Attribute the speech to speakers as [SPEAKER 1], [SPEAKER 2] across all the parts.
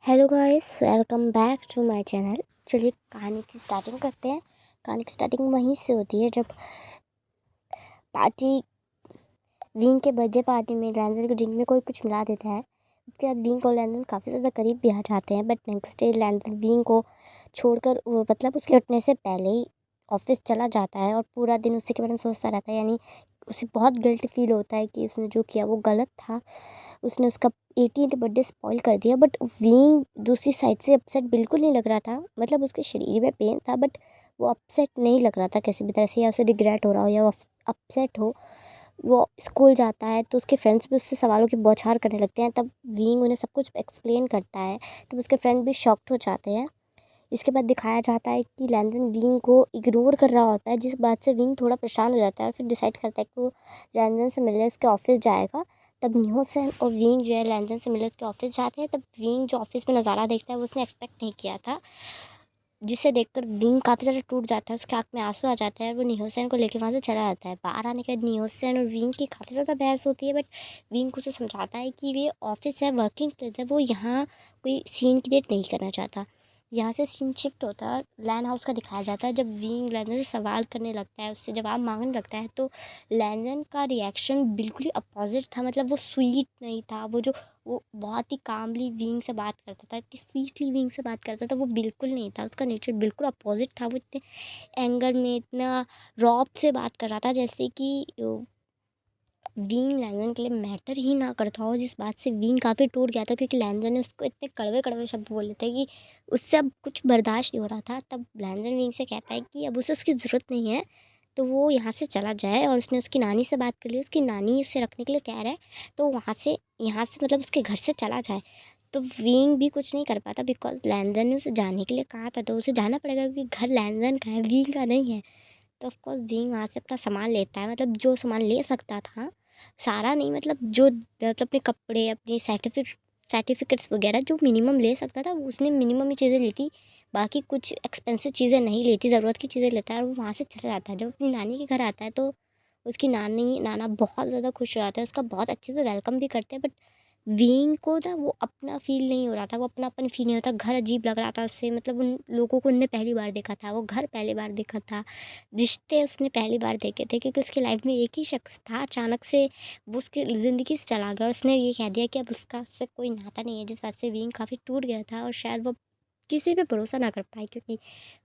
[SPEAKER 1] Hello guys, welcome back to my channel. चलिए कहानी की स्टार्टिंग करते हैं। कहानी की स्टार्टिंग वहीं से होती है जब पार्टी विंग के बर्थडे पार्टी में लैंडन को ड्रिंक में कोई कुछ मिला देता है। उसके बाद विंग और लैंडन काफ़ी ज़्यादा करीब भी आ जाते हैं, बट नेक्स्ट डे लैंडन विंग को छोड़कर मतलब उसके उठने से पहले ही ऑफिस चला जाता है और पूरा दिन उसी के बारे में सोचता रहता है। यानी उसे बहुत गिल्ट फील होता है कि उसने जो किया वो गलत था। उसने उसका 18th बर्थडे स्पॉइल कर दिया। बट विंग दूसरी साइड से अपसेट बिल्कुल नहीं लग रहा था। मतलब उसके शरीर में पेन था, बट वो अपसेट नहीं लग रहा था किसी भी तरह से, या उसे रिग्रेट हो रहा हो या वो अपसेट हो। वो स्कूल जाता है तो उसके फ्रेंड्स भी उससे सवालों की बौछार करने लगते हैं। तब विंग उन्हें सब कुछ एक्सप्लेन करता है, तब उसके फ्रेंड भी शॉक्ड हो जाते हैं। इसके बाद दिखाया जाता है कि लैंडन विंग को इग्नोर कर रहा होता है, जिस बात से विंग थोड़ा परेशान हो जाता है और फिर डिसाइड करता है कि वो लैंडन से मिलने उसके ऑफिस जाएगा। तब निहोसन और विंग जो है लैंडन से मिलने उसके ऑफिस जाते हैं। तब विंग जो ऑफिस में नज़ारा देखता है वो उसने एक्सपेक्ट नहीं किया था, जिसे देखकर विंग काफ़ी ज़्यादा टूट जाता है। उसके आँख में आंसू आ जाता है और वो निहोसन को लेकर वहाँ से चला जाता है। बाहर आने के बाद निहोसन और विंग की काफ़ी ज़्यादा बहस होती है, बट विंग को उसे समझाता है कि ये ऑफिस है, वर्किंग प्लेस है, वो यहाँ कोई सीन क्रिएट नहीं करना चाहता। यहाँ से सीन शिफ्ट होता है, लैंड हाउस का दिखाया जाता है। जब विंग लैंडन से सवाल करने लगता है, उससे जवाब मांगने लगता है, तो लैंडन का रिएक्शन बिल्कुल ही अपोजिट था। मतलब वो स्वीट नहीं था। वो बहुत ही कामली विंग से बात करता था, इतनी स्वीटली विंग से बात करता था, वो बिल्कुल नहीं था। उसका नेचर बिल्कुल अपोजिट था। वो इतने एंगर में, इतना रॉब से बात कर रहा था जैसे कि विंग लैंडन के लिए मैटर ही ना करता हो, जिस बात से विंग काफ़ी टूट गया था, क्योंकि लैंडन ने उसको इतने कड़वे कड़वे शब्द बोले थे कि उससे अब कुछ बर्दाश्त नहीं हो रहा था। तब लैंडन विंग से कहता है कि अब उसे उसकी ज़रूरत नहीं है, तो वो यहाँ से चला जाए। और उसने उसकी नानी से बात कर ली, उसकी नानी उसे रखने के लिए तैयार है, तो वहाँ से यहाँ से मतलब उसके घर से चला जाए। तो विंग भी कुछ नहीं कर पाता, बिकॉज लैंडन ने उसे जाने के लिए कहा था, तो उसे जाना पड़ेगा क्योंकि घर लैंडन का है, विंग का नहीं है। तो ऑफकोर्स विंग वहाँ से अपना सामान लेता है, मतलब जो सामान ले सकता था, सारा नहीं, मतलब जो मतलब अपने कपड़े, अपनी सर्टिफिकेट्स वगैरह जो मिनिमम ले सकता था, वो उसने मिनिमम ही चीज़ें ली थी। बाकी कुछ एक्सपेंसिव चीज़ें नहीं लेती, ज़रूरत की चीज़ें लेता है और वो वहाँ से चला जाता है। जब अपनी नानी के घर आता है तो उसकी नाना बहुत ज़्यादा खुश हो जाता है, उसका बहुत अच्छे से वेलकम भी करते हैं। बट विंग को ना वो अपना फ़ील नहीं हो रहा था, वो अपनापन फ़ील नहीं होता। घर अजीब लग रहा था उससे, मतलब उन लोगों को उनने पहली बार देखा था, वो घर पहली बार देखा था, रिश्ते उसने पहली बार देखे थे, क्योंकि उसकी लाइफ में एक ही शख्स था। अचानक से वो उसकी ज़िंदगी से चला गया और उसने ये कह दिया कि अब उसका उससे कोई नाता नहीं है, जिस बात से विंग काफ़ी टूट गया था और शायद वो किसी पे भरोसा ना कर पाए, क्योंकि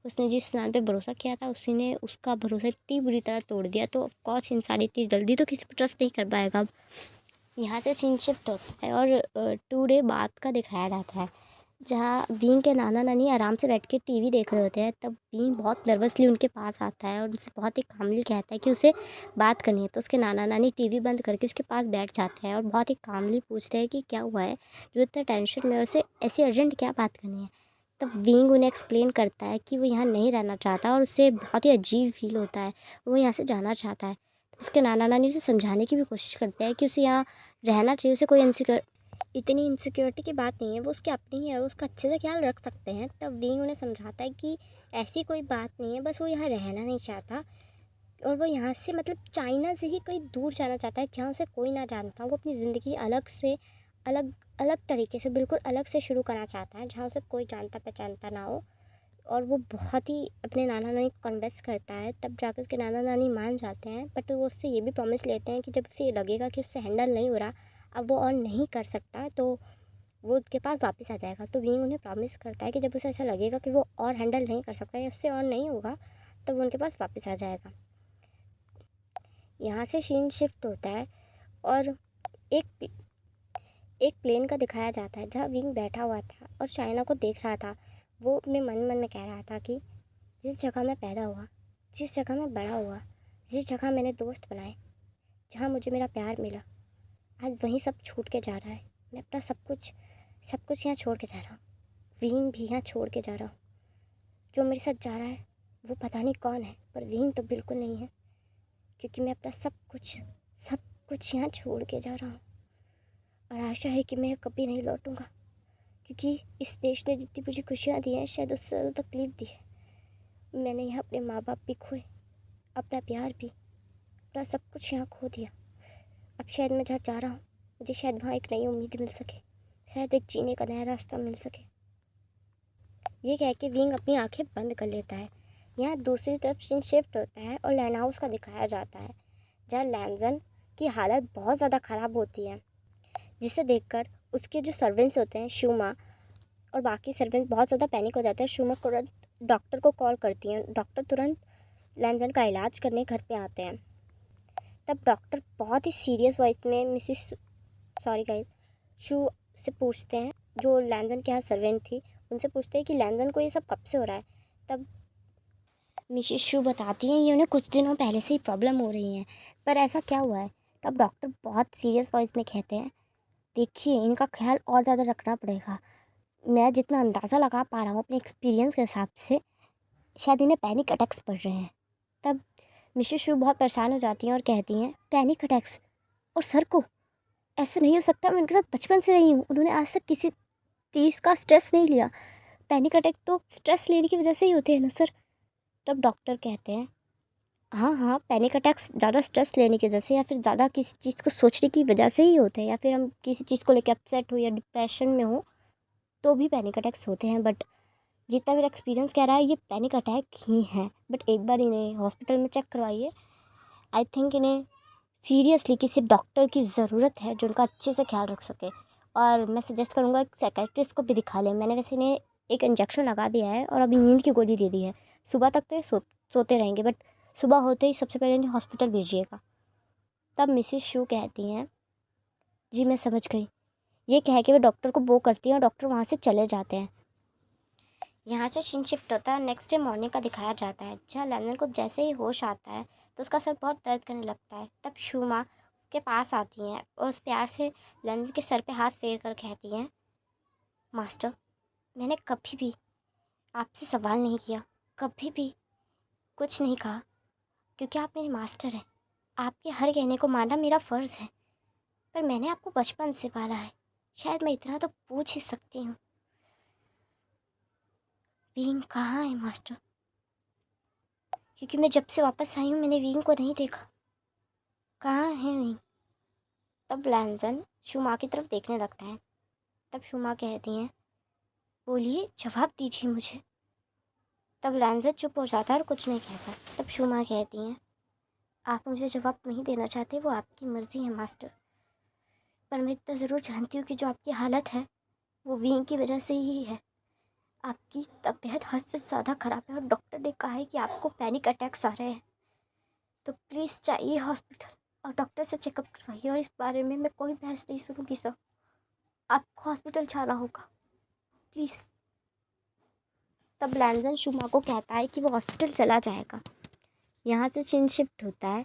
[SPEAKER 1] उसने जिस इंसान पे भरोसा किया था उसी ने उसका भरोसा इतनी बुरी तरह तोड़ दिया। तो ऑफकोर्स इंसान इतनी जल्दी तो किसी पर ट्रस्ट नहीं कर पाएगा। यहाँ से सीन शिफ्ट होता है और 2 डे बाद का दिखाया जाता है, जहाँ विंग के नाना नानी आराम से बैठ के टीवी देख रहे होते हैं। तब विंग बहुत नर्वसली उनके पास आता है और उनसे बहुत ही कामली कहता है कि उसे बात करनी है। तो उसके नाना नानी टीवी बंद करके उसके पास बैठ जाते हैं और बहुत ही कामली पूछते हैं कि क्या हुआ है, जो इतना टेंशन में, और उसे ऐसी अर्जेंट क्या बात करनी है। तब विंग उन्हें एक्सप्लेन करता है कि वो यहाँ नहीं रहना चाहता और उसे बहुत ही अजीब फील होता है, वो यहाँ से जाना चाहता है। उसके नाना नानी उसे समझाने की भी कोशिश करते हैं कि उसे यहाँ रहना चाहिए, उसे कोई इतनी इनसिक्योरिटी की बात नहीं है, वो उसकी अपनी ही है, वो उसका अच्छे से ख्याल रख सकते हैं। तब विंग उन्हें समझाता है कि ऐसी कोई बात नहीं है, बस वो यहाँ रहना नहीं चाहता और वो यहाँ से मतलब चाइना से ही कहीं दूर जाना चाहता है, जहाँ उसे कोई ना जानता। वो अपनी ज़िंदगी अलग से अलग अलग तरीके से, बिल्कुल अलग से शुरू करना चाहता है, जहाँ उसे कोई जानता पहचानता ना हो। और वो बहुत ही अपने नाना नानी को कन्विंस करता है, तब जाकर उसके नाना नानी मान जाते हैं। बट वो उससे ये भी प्रॉमिस लेते हैं कि जब उसे लगेगा कि उससे हैंडल नहीं हो रहा, अब वो और नहीं कर सकता, तो वो उसके पास वापस आ जाएगा। तो विंग उन्हें प्रॉमिस करता है कि जब उसे ऐसा लगेगा कि वो और हैंडल नहीं कर सकता या उससे और नहीं होगा, तो वो उनके पास वापस आ जाएगा। यहाँ से सीन शिफ्ट होता है और एक एक प्लेन का दिखाया जाता है, जहाँ विंग बैठा हुआ था और चाइना को देख रहा था। वो अपने मन मन में कह रहा था कि जिस जगह मैं पैदा हुआ, जिस जगह मैं बड़ा हुआ, जिस जगह मैंने दोस्त बनाए, जहाँ मुझे मेरा प्यार मिला, आज वहीं सब छूट के जा रहा है। मैं अपना सब कुछ यहाँ छोड़ के जा रहा हूँ। विंग भी यहाँ छोड़ के जा रहा हूँ। जो मेरे साथ जा रहा है वो पता नहीं कौन है, पर विंग तो बिल्कुल नहीं है, क्योंकि मैं अपना सब कुछ यहाँ छोड़ के जा रहा हूँ। और आशा है कि मैं कभी नहीं लौटूंगा, क्योंकि इस देश ने जितनी मुझे खुशियाँ दी हैं, शायद उससे ज़्यादा तकलीफ़ दी है। मैंने यहाँ अपने माँ बाप भी खोए, अपना प्यार भी, अपना सब कुछ यहाँ खो दिया। अब शायद मैं जहाँ जा रहा हूँ, मुझे शायद वहाँ एक नई उम्मीद मिल सके, शायद एक जीने का नया रास्ता मिल सके। ये कह के विंग अपनी आंखें बंद कर लेता है। यहाँ दूसरी तरफ सीन शिफ्ट होता है और लैन हाउस का दिखाया जाता है, जहाँ लैंजन की हालत बहुत ज़्यादा ख़राब होती है, जिसे देखकर उसके जो सर्वेंट्स होते हैं, शूमा और बाकी सर्वेंट बहुत ज़्यादा पैनिक हो जाते हैं। शूमा तुरंत डॉक्टर को कॉल करती हैं। डॉक्टर तुरंत लैंजन का इलाज करने घर पे आते हैं। तब डॉक्टर बहुत ही सीरियस वॉइस में शू से पूछते हैं, जो लैंजन के यहाँ सर्वेंट थी, उनसे पूछते हैं कि लैंजन को ये सब कब से हो रहा है। तब मिसेस शू बताती हैं ये उन्हें कुछ दिनों पहले से ही प्रॉब्लम हो रही है, पर ऐसा क्या हुआ है। तब डॉक्टर बहुत सीरियस वॉइस में कहते हैं, देखिए इनका ख्याल और ज़्यादा रखना पड़ेगा। मैं जितना अंदाज़ा लगा पा रहा हूँ अपने एक्सपीरियंस के हिसाब से, शायद इन्हें पैनिक अटैक्स पड़ रहे हैं। तब मिसेस शू बहुत परेशान हो जाती हैं और कहती हैं, पैनिक अटैक्स? और सर को? ऐसा नहीं हो सकता, मैं उनके साथ बचपन से रही हूँ, उन्होंने आज तक किसी चीज़ का स्ट्रेस नहीं लिया। पैनिक अटैक तो स्ट्रेस लेने की वजह से ही होते हैं ना सर। तब डॉक्टर कहते हैं, हाँ हाँ, पैनिक अटैक्स ज़्यादा स्ट्रेस लेने की वजह से या फिर ज़्यादा किसी चीज़ को सोचने की वजह से ही होते हैं, या फिर हम किसी चीज़ को लेकर अपसेट हो या डिप्रेशन में हो तो भी पैनिक अटैक्स होते हैं। बट जितना मेरा एक्सपीरियंस कह रहा है ये पैनिक अटैक ही है। बट एक बार इन्हें हॉस्पिटल में चेक करवाइए। आई थिंक इन्हें सीरियसली किसी डॉक्टर की ज़रूरत है जो उनका अच्छे से ख्याल रख सके। और मैं सजेस्ट करूँगा एक साइकियाट्रिस्ट को भी दिखा लें। मैंने वैसे इन्हें एक इंजेक्शन लगा दिया है और अभी नींद की गोली दे दी है। सुबह तक तो ये सोते रहेंगे, बट सुबह होते ही सबसे पहले इन्हें हॉस्पिटल भेजिएगा। तब मिसेस शू कहती हैं, जी मैं समझ गई। ये कह के वे डॉक्टर को बो करती हैं और डॉक्टर वहाँ से चले जाते हैं। यहाँ से सीन शिफ्ट होता है, नेक्स्ट डे मॉर्निंग का दिखाया जाता है, जहाँ लैंडन को जैसे ही होश आता है तो उसका सर बहुत दर्द करने लगता है। तब शूमा उसके पास आती हैं और उस प्यार से लैंडन के सर पे हाथ फेर कर कहती हैं, मास्टर, मैंने कभी भी आपसे सवाल नहीं किया, कभी भी कुछ नहीं कहा, क्योंकि आप मेरे मास्टर हैं। आपके हर कहने को मानना मेरा फ़र्ज़ है, पर मैंने आपको बचपन से पाला है, शायद मैं इतना तो पूछ ही सकती हूँ, विंग कहाँ है मास्टर? क्योंकि मैं जब से वापस आई हूँ मैंने विंग को नहीं देखा। कहाँ है विंग? तब लैंजन शुमा की तरफ देखने लगता है। तब शुमा कहती हैं, बोलिए, जवाब दीजिए मुझे। तब लैंजन चुप हो जाता है और कुछ नहीं कहता। तब शुमा कहती हैं, आप मुझे जवाब नहीं देना चाहते, वो आपकी मर्ज़ी है मास्टर, पर मैं इतना ज़रूर जानती हूँ कि जो आपकी हालत है वो विंग की वजह से ही है। आपकी तबीयत हद से ज़्यादा ख़राब है और डॉक्टर ने कहा है कि आपको पैनिक अटैक्स आ रहे हैं, तो प्लीज़ चाहिए हॉस्पिटल और डॉक्टर से चेकअप करवाइए। और इस बारे में मैं कोई बहस नहीं सुनूंगी सर, आपको हॉस्पिटल जाना होगा, प्लीज़। तब लैंजन शुमा को कहता है कि वो हॉस्पिटल चला जाएगा। यहाँ से सीन शिफ्ट होता है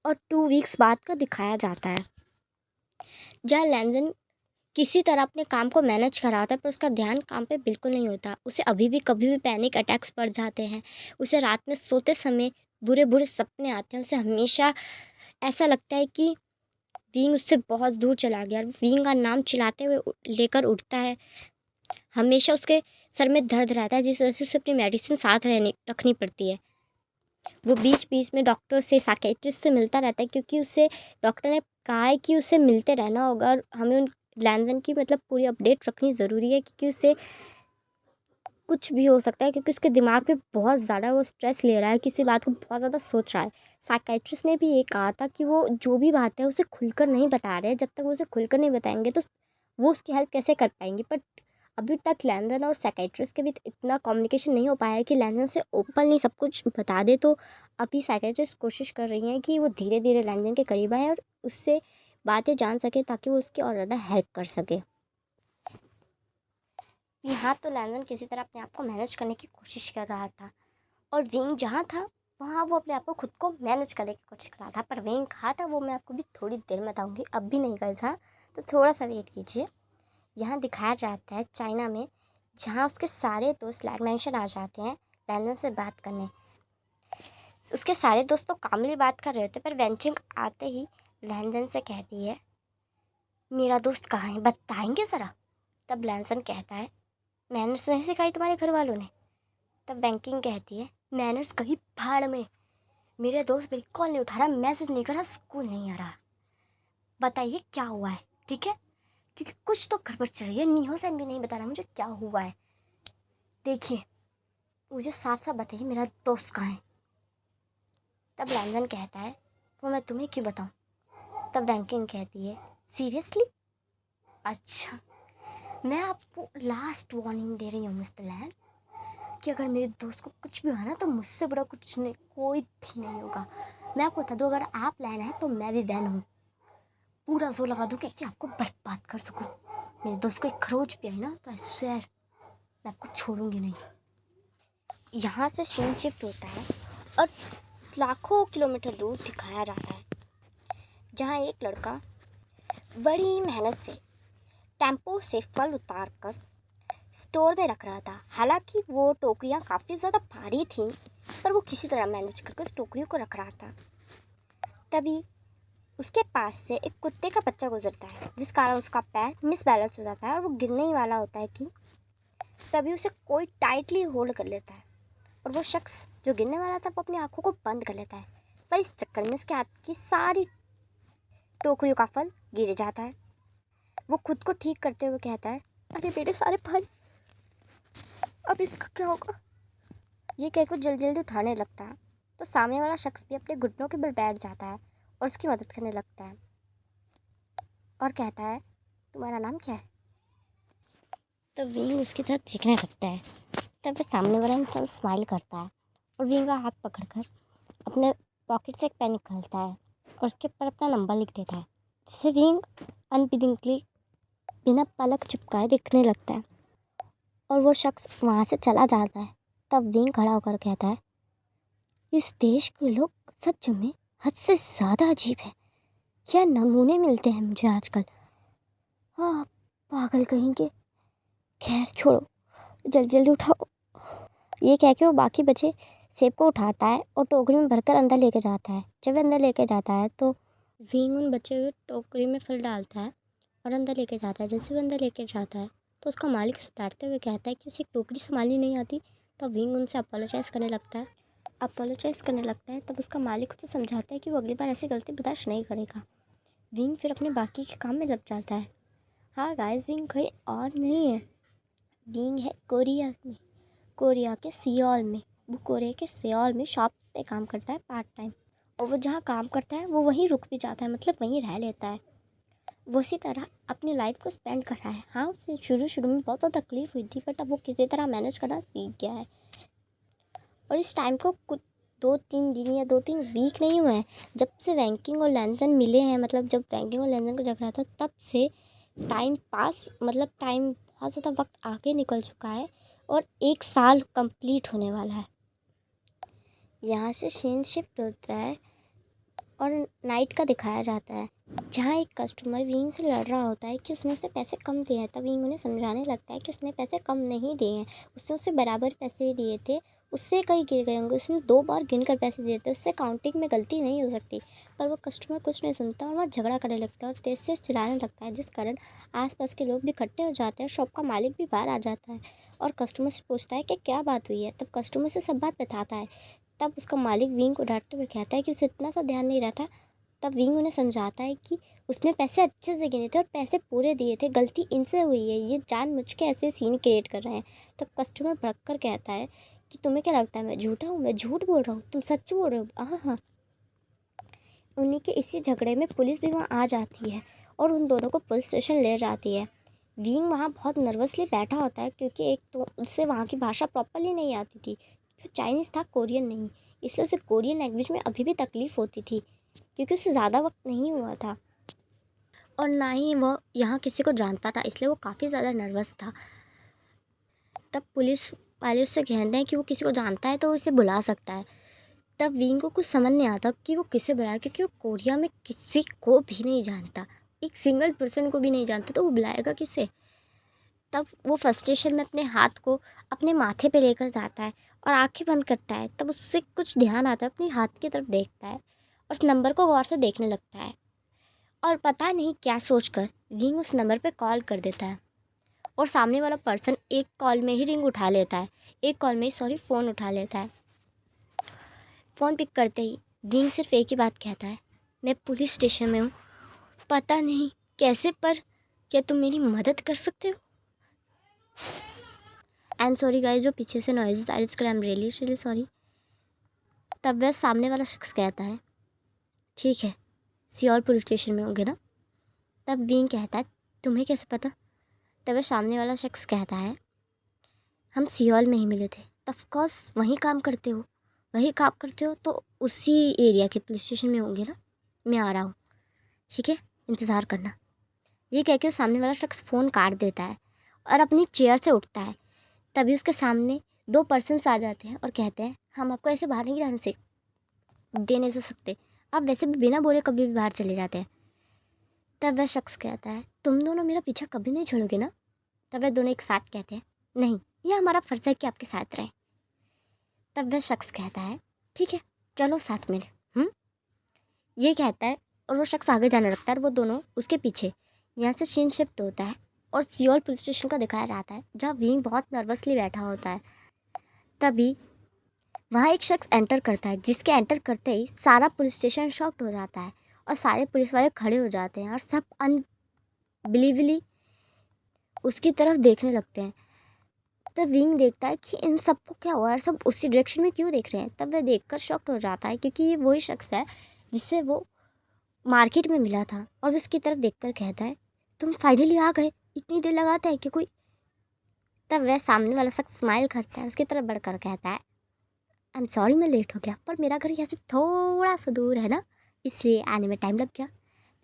[SPEAKER 1] और 2 वीक्स बाद का दिखाया जाता है, जहाँ लैंजन किसी तरह अपने काम को मैनेज कराता है, पर उसका ध्यान काम पे बिल्कुल नहीं होता। उसे अभी भी कभी भी पैनिक अटैक्स पड़ जाते हैं। उसे रात में सोते समय बुरे बुरे सपने आते हैं। उसे हमेशा ऐसा लगता है कि विंग उससे बहुत दूर चला गया और विंग का नाम चिल्लाते हुए लेकर उठता है। हमेशा उसके सर में दर्द रहता है, जिस वजह से उसे अपनी मेडिसिन साथ रखनी पड़ती है। वो बीच बीच में डॉक्टर से, साइकियाट्रिस्ट से मिलता रहता है, क्योंकि उसे डॉक्टर ने कहा है कि उसे मिलते रहना होगा और हमें उन लैंजन की मतलब पूरी अपडेट रखनी ज़रूरी है, क्योंकि उसे कुछ भी हो सकता है, क्योंकि उसके दिमाग पे बहुत ज़्यादा वो स्ट्रेस ले रहा है, किसी बात को बहुत ज़्यादा सोच रहा है। साइकियाट्रिस्ट ने भी ये कहा था कि वो जो भी बात है उसे खुलकर नहीं बता रहे, जब तक वो उसे खुलकर नहीं बताएंगे तो वो उसकी हेल्प कैसे कर पाएंगे। बट अभी तक लैंजन और साइकियाट्रिस्ट के बीच इतना कम्युनिकेशन नहीं हो पाया है कि लैंजन से ओपनली सब कुछ बता दे। तो अभी साइकियाट्रिस्ट कोशिश कर रही हैं कि वो धीरे धीरे लैंजन के करीब आए और उससे बातें जान सके, ताकि वो उसकी और ज़्यादा हेल्प कर सके। यहाँ तो लैंजन किसी तरह अपने आप को मैनेज करने की कोशिश कर रहा था, और विंग जहाँ था वहाँ वो अपने आप को खुद को मैनेज करने की कोशिश कर रहा था। पर विंग कहाँ था वो मैं आपको भी थोड़ी देर में बताऊँगी, अब भी नहीं गए हाँ, तो थोड़ा सा वेट कीजिए। यहाँ दिखाया जाता है चाइना में, जहाँ उसके सारे दोस्त लैंड मैंशन आ जाते हैं लैंजन से बात करने। उसके सारे दोस्त तो कामली बात कर रहे थे, पर वेंचिंग आते ही लैंजन से कहती है, मेरा दोस्त कहाँ है, बताएंगे ज़रा? तब लैंसन कहता है, मैनर्स नहीं सिखाई तुम्हारे घर वालों ने? तब बैंकिंग कहती है, मैनर्स कहीं भाड़ में, मेरे दोस्त मेरी कॉल नहीं उठा रहा, मैसेज नहीं कर रहा, स्कूल नहीं आ रहा, बताइए क्या हुआ है, ठीक है? क्योंकि कुछ तो गड़बड़ चल रही है। नियोसन भी नहीं बता रहा मुझे क्या हुआ है। देखिए, मुझे साफ साफ बताइए मेरा दोस्त कहाँ है। तब लैंजन कहता है वो मैं तुम्हें क्यों बताऊँ। तब बैंकिंग कहती है सीरियसली, अच्छा मैं आपको लास्ट वार्निंग दे रही हूँ मिस्टर लैन कि अगर मेरे दोस्त को कुछ भी हुआ ना तो मुझसे बड़ा कुछ नहीं, कोई भी नहीं होगा। मैं आपको बता दूँ, अगर आप लैन है तो मैं भी वैन हूँ। पूरा जोर लगा दूँ कि आपको बर्बाद कर सकूँ। मेरे दोस्त को एक खरोच भी आई ना तो आई स्वेयर मैं आपको छोड़ूंगी नहीं। यहाँ से सीन शिफ्ट होता है और लाखों किलोमीटर दूर दिखाया जाता है, जहाँ एक लड़का बड़ी मेहनत से टेम्पो से फल उतार कर स्टोर में रख रहा था। हालांकि वो टोकरियाँ काफ़ी ज़्यादा भारी थीं, पर वो किसी तरह मैनेज करके उस टोकरियों को रख रहा था। तभी उसके पास से एक कुत्ते का बच्चा गुजरता है, जिस कारण उसका पैर मिसबैलेंस हो जाता है और वो गिरने ही वाला होता है कि तभी उसे कोई टाइटली होल्ड कर लेता है और वो शख्स जो गिरने वाला था वो अपनी आंखों को बंद कर लेता है। पर इस चक्कर में उसके हाथ की सारी टोकरियों का फल गिर जाता है। वो खुद को ठीक करते हुए कहता है अरे मेरे सारे फल, अब इसका क्या होगा। ये कहकर जल्दी जल्दी उठाने लगता है तो सामने वाला शख्स भी अपने घुटनों के बल बैठ जाता है और उसकी मदद करने लगता है और कहता है तुम्हारा नाम क्या है। तब विंग उसकी तरफ देखने लगता है। तब वो सामने वाला इंसान स्माइल करता है और विंग का हाथ पकड़कर अपने पॉकेट से एक पेन निकालता है और उसके ऊपर अपना नंबर लिख देता है, जिसे विंग अनबिलिंगली बिना पलक झपकाए देखने लगता है और वो शख्स वहाँ से चला जाता है। तब विंग खड़ा होकर कहता है इस देश के लोग सच में हद से ज़्यादा अजीब है। क्या नमूने मिलते हैं मुझे आजकल। हाँ, पागल कहीं के। खैर छोड़ो, जल्दी जल्दी उठाओ। ये कह के वो बाकी बचे सेब को उठाता है और टोकरी में भरकर अंदर लेके जाता है। जब अंदर लेके जाता है तो विंग उन बचे हुए टोकरी में फल डालता है और अंदर लेके जाता है। जैसे वो अंदर लेके जाता है तो उसका मालिक सुधारते हुए कहता है कि उसे टोकरी संभालनी नहीं आती। तो विंग उनसे अपोलोजाइज़ करने लगता है। तब उसका मालिक उसे समझाता है कि वो अगली बार ऐसी गलती बर्दाश्त नहीं करेगा। विंग फिर अपने बाकी के काम में लग जाता है। हाँ गाइस, विंग कहीं और नहीं है, विंग है कोरिया के सियोल में। वो कोरिया के सियोल में शॉप पे काम करता है पार्ट टाइम, और वो जहाँ काम करता है वो वहीं रुक भी जाता है, मतलब वहीं रह लेता है। वो इसी तरह अपनी लाइफ को स्पेंड कर रहा है। हाँ, उसे शुरू में बहुत ज़्यादा तकलीफ हुई थी, बट अब वो किसी तरह मैनेज करना सीख गया है। और इस टाइम को कुछ 2-3 दिन या 2-3 वीक नहीं हुए हैं जब से वैंकिंग और लैंसन मिले हैं। मतलब जब वैंकिंग और लैंसन को झगड़ा था तब से टाइम बहुत ज़्यादा वक्त आगे निकल चुका है और 1 साल कंप्लीट होने वाला है। यहाँ से सीन शिफ्ट होता है और नाइट का दिखाया जाता है, जहाँ एक कस्टमर विंग से लड़ रहा होता है कि उसने उसे पैसे कम दिए हैं। तब विंग उन्हें समझाने लगता है कि उसने पैसे कम नहीं दिए हैं, उसने उसे बराबर पैसे दिए थे, उससे कहीं गिर गए होंगे, उसने 2 बार गिन कर पैसे दिए थे, उससे काउंटिंग में गलती नहीं हो सकती। पर वो कस्टमर कुछ नहीं सुनता और वह झगड़ा करने लगता है और तेज से चिल्लाने लगता है, जिस कारण आसपास के लोग भी इकट्ठे हो जाते हैं। शॉप का मालिक भी बाहर आ जाता है और कस्टमर से पूछता है कि क्या बात हुई है। तब कस्टमर से सब बात बताता है। तब उसका मालिक विंग को डांटते हुए कहता है कि उसे इतना सा ध्यान नहीं रहता। तब विंग उन्हें समझाता है कि उसने पैसे अच्छे से गिने थे और पैसे पूरे दिए थे, गलती इनसे हुई है, ये जानबूझ के ऐसे सीन क्रिएट कर रहे हैं। तब कस्टमर भड़क कर कहता है कि तुम्हें क्या लगता है मैं झूठा हूँ, मैं झूठ बोल रहा हूँ, तुम सच बोल रहे हो। हाँ हाँ, उन्हीं के इसी झगड़े में पुलिस भी वहाँ आ जाती है और उन दोनों को पुलिस स्टेशन ले जाती है। विंग वहाँ बहुत नर्वसली बैठा होता है क्योंकि एक तो उससे वहाँ की भाषा प्रॉपरली नहीं आती थी, वो चाइनीज़ था, कोरियन नहीं, इसलिए उसे कोरियन लैंग्वेज में अभी भी तकलीफ़ होती थी क्योंकि उसे ज़्यादा वक्त नहीं हुआ था और ना ही वो यहाँ किसी को जानता था, इसलिए वो काफ़ी ज़्यादा नर्वस था। तब पुलिस वाले उससे कहते हैं कि वो किसी को जानता है तो वो उसे बुला सकता है। तब विंग को कुछ समझ नहीं आता कि वो किसे बुलाए, क्योंकि वो कोरिया में किसी को भी नहीं जानता, एक सिंगल पर्सन को भी नहीं जानता, तो वो बुलाएगा किसे। तब वो फ्रस्ट्रेशन में अपने हाथ को अपने माथे पे लेकर जाता है और आंखें बंद करता है। तब उससे कुछ ध्यान आता है, अपने हाथ की तरफ देखता है और नंबर को गौर से देखने लगता है और पता नहीं क्या सोचकर रिंग उस नंबर पे कॉल कर देता है और सामने वाला पर्सन एक कॉल में ही रिंग उठा लेता है, फ़ोन उठा लेता है। फ़ोन पिक करते ही रिंग सिर्फ एक ही बात कहता है, मैं पुलिस स्टेशन में हूँ, पता नहीं कैसे पर क्या तुम मेरी मदद कर सकते हो? आई एम सॉरी गाइस, जो पीछे से नॉइज़ आ रही है उसके लिए आई एम रियली सॉरी। तब वह सामने वाला शख्स कहता है ठीक है, सियोल पुलिस स्टेशन में होंगे ना? तब विंग कहता है तुम्हें कैसे पता? तब वह सामने वाला शख्स कहता है हम सियोल में ही मिले थे। ऑफ कोर्स वहीं काम करते हो, तो उसी एरिया के पुलिस स्टेशन में होंगे ना? मैं आ रहा हूँ, ठीक है, इंतज़ार करना। ये कह के सामने वाला शख्स फ़ोन काट देता है और अपनी चेयर से उठता है। तभी उसके सामने 2 पर्सन्स आ जाते हैं और कहते हैं हम आपको ऐसे बाहर नहीं देने से सकते, आप वैसे भी बिना बोले कभी भी बाहर चले जाते हैं। तब वह शख्स कहता है तुम दोनों मेरा पीछा कभी नहीं छोड़ोगे ना? तब वह दोनों एक साथ कहते हैं नहीं, यह हमारा फ़र्ज़ है कि आपके साथ रहें। तब वह शख्स कहता है ठीक है, चलो साथ मिले। ये कहता है और वो शख्स आगे जाने लगता है और वो दोनों उसके पीछे। यहाँ से सीन शिफ्ट होता है और सियोल पुलिस स्टेशन का दिखाया जाता है, जहाँ विंग बहुत नर्वसली बैठा होता है। तभी वहाँ एक शख्स एंटर करता है, जिसके एंटर करते ही सारा पुलिस स्टेशन शॉक्ड हो जाता है और सारे पुलिस वाले खड़े हो जाते हैं और सब अनबिलीवली उसकी तरफ देखने लगते हैं। तब विंग देखता है कि इन सबको क्या हुआ है, सब उसी डायरेक्शन में क्यों देख रहे हैं। तब वह देखकर शॉक्ड हो जाता है क्योंकि ये वही शख्स है जिससे वो मार्केट में मिला था और वो उसकी तरफ देखकर कहता है तुम फाइनली आ गए, इतनी देर लगाता है कि कोई? तब वह सामने वाला शख्स स्माइल करता है, उसकी तरफ बढ़कर कहता है आई एम सॉरी मैं लेट हो गया, पर मेरा घर यहाँ से थोड़ा सा दूर है ना, इसलिए आने में टाइम लग गया।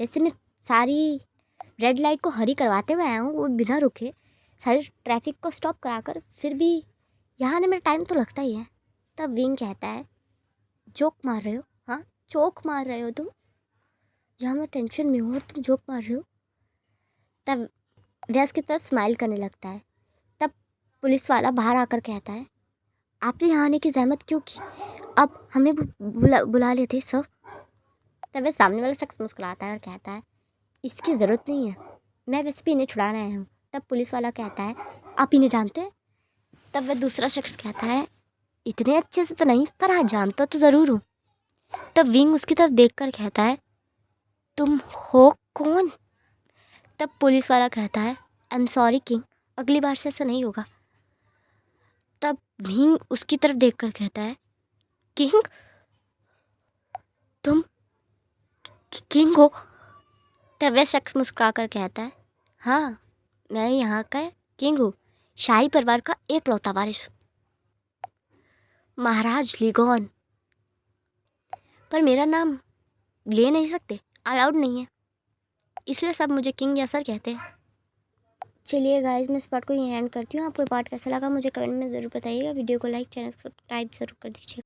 [SPEAKER 1] वैसे मैं सारी रेड लाइट को हरी करवाते हुए आया हूँ, वो बिना रुके सारी ट्रैफिक को स्टॉप कराकर, फिर भी यहाँ आने में टाइम तो लगता ही है। तब विंग कहता है जोक मार रहे हो? हाँ, चौक मार रहे हो तुम? यहाँ मैं टेंशन में हूँ और तुम जोक मार रहे हो? तब वह उसकी तरफ स्माइल करने लगता है। तब पुलिस वाला बाहर आकर कहता है आपने यहाँ आने की ज़हमत क्यों की? अब हमें बुला लेते सब। तब वह सामने वाला शख्स मुस्कुराता है और कहता है इसकी ज़रूरत नहीं है, मैं वैसे भी इन्हें छुड़ाने आया हूँ। तब पुलिस वाला कहता है आप इन्हें जानते हैं? तब वह दूसरा शख्स कहता है इतने अच्छे से तो नहीं, पर हाँ जानता तो ज़रूर हूँ। तब विंग उसकी तरफ देखकर कहता है तुम हो कौन? तब पुलिस वाला कहता है आई एम सॉरी किंग, अगली बार से ऐसा नहीं होगा। तब विंग उसकी तरफ देखकर कहता है किंग, तुम किंग हो? तब वह शख्स मुस्कुरा कर कहता है हाँ, मैं यहाँ का किंग हूँ, शाही परिवार का एकलौता वारिस, महाराज लिगोन। पर मेरा नाम ले नहीं सकते, अलाउड नहीं है, इसलिए सब मुझे किंग या सर कहते हैं। चलिए गाइस, मैं इस पार्ट को यहीं एंड करती हूँ। आपको ये पार्ट कैसा लगा मुझे कमेंट में ज़रूर बताइएगा। वीडियो को लाइक, चैनल को सब्सक्राइब ज़रूर कर दीजिए।